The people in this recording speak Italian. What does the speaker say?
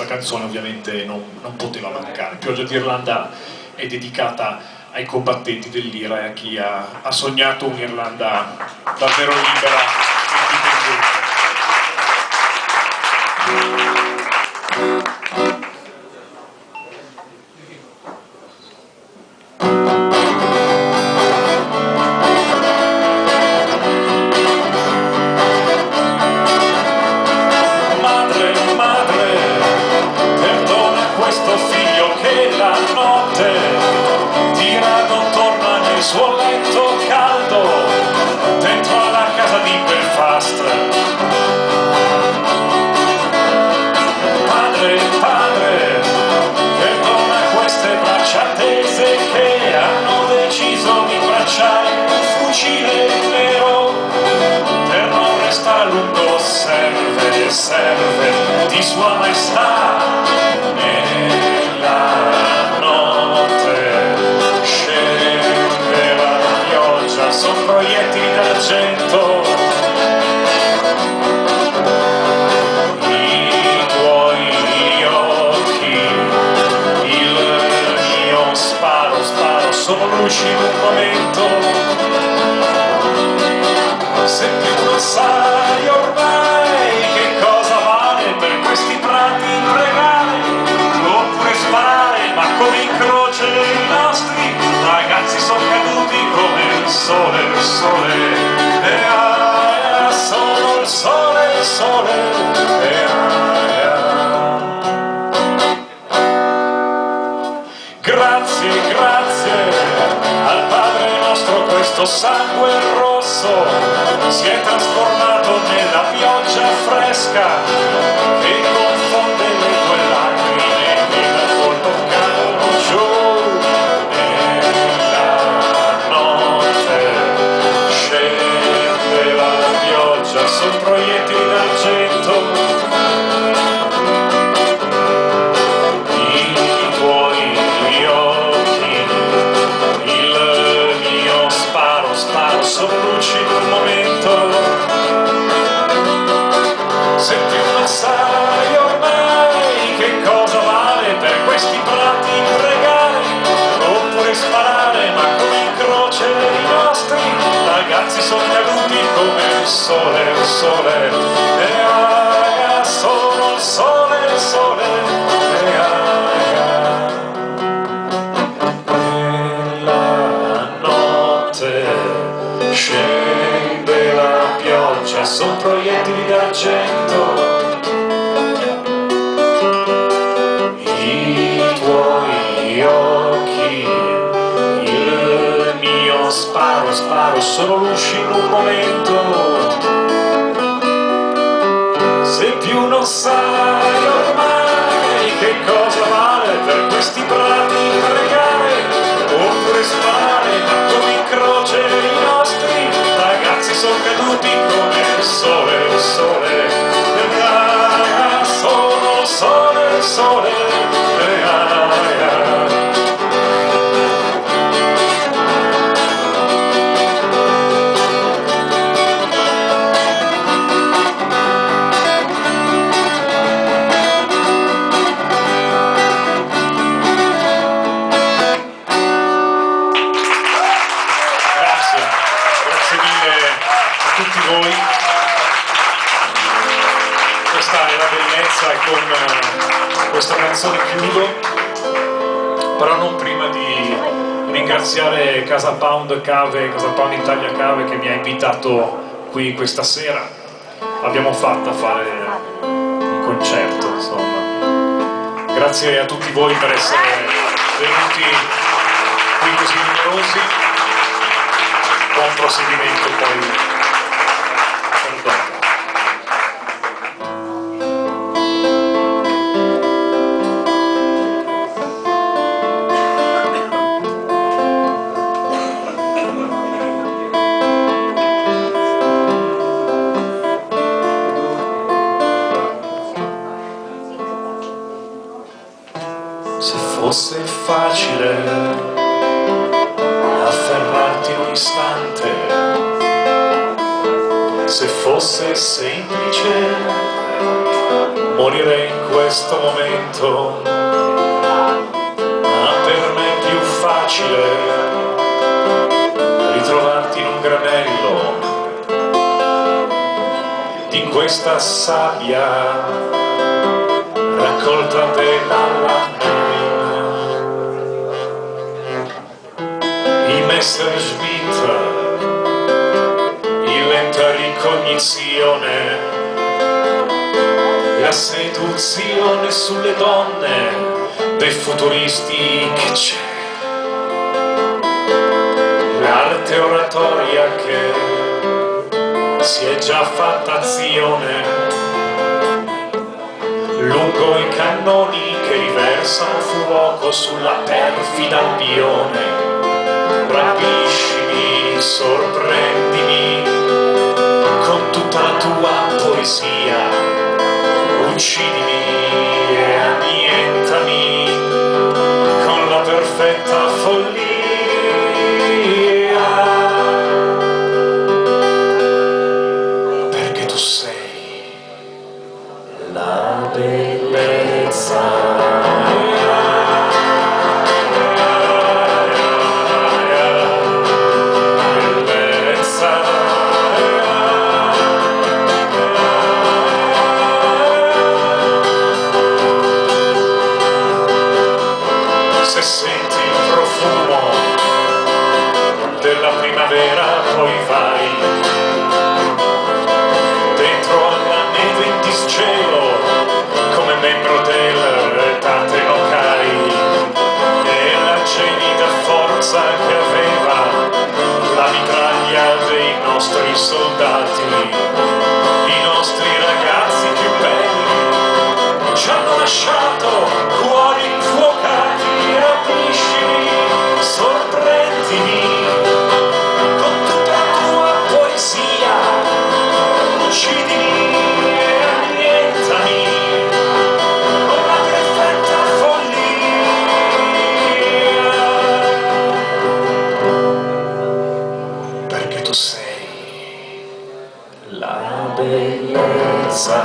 questa canzone ovviamente non poteva mancare. Pioggia d'Irlanda è dedicata ai combattenti dell'IRA e a chi ha sognato un'Irlanda davvero libera e indipendente. Suo letto caldo dentro alla casa di Belfast. Padre, padre, perdona queste braccia tese che hanno deciso di bracciare un fucile nero per non restare a lungo. Serve, serve di Sua Maestà nella son proiettili d'argento, i tuoi occhi, il mio sparo, sparo, sono luci in un momento. Se più non sai ormai che cosa vale per questi prati pregare, oppure sparare, ma come in croce i nostri ragazzi sono caduti come il sole, sono il sole, Grazie, grazie al Padre nostro, questo sangue rosso si è trasformato nella pioggia fresca che confonde le tue lacrime che dal volto cadono giù. Sono proiettili d'argento, i tuoi occhi, il mio sparo, sparo, sono luci in un momento. Se più non sai ormai che cosa vale per questi prati pregare, oppure sparare, ma come in croce i nostri ragazzi sono caduti come il sole, sono il sole, nella notte scende la pioggia, son proiettili d'argento, i tuoi occhi, il mio sparo, sparo, sono luci in un momento. Se più non sai ormai che cosa vale per questi prati pregare, oppure sparare, ma come in croce i nostri ragazzi sono caduti come il sole, sono il sole, questa è la bellezza e con questa canzone chiudo, però non prima di ringraziare Casa Pound Cave, Casa Pound Italia Cave che mi ha invitato qui questa sera. L'abbiamo fatta fare un concerto, insomma. Grazie a tutti voi per essere venuti qui così numerosi. Buon proseguimento poi. Se fosse facile afferrarti un istante, se fosse semplice morire in questo momento, ma per me è più facile ritrovarti in un granello di questa sabbia raccolta dalla i Messerschmitt in lenta ricognizione, la seduzione sulle donne dei futuristi che c'è, l'arte oratoria che si è già fatta azione lungo i cannoni che riversano fuoco sulla perfida Albione. Rapiscimi, sorprendimi con tutta la tua poesia, uccidimi e annientami con la perfetta follia, perché tu sei la bellezza. Se senti il profumo della primavera, poi vai dentro alla neve in disgelo come membro del Tatenokai, e la gelida forza che aveva la mitraglia dei nostri soldati, i nostri ragazzi più belli ci hanno lasciato cuori infuocati. Rapiscimi, sorprendimi con tutta la tua poesia, uccidimi e annientami con la perfetta follia, perché tu sei la bellezza.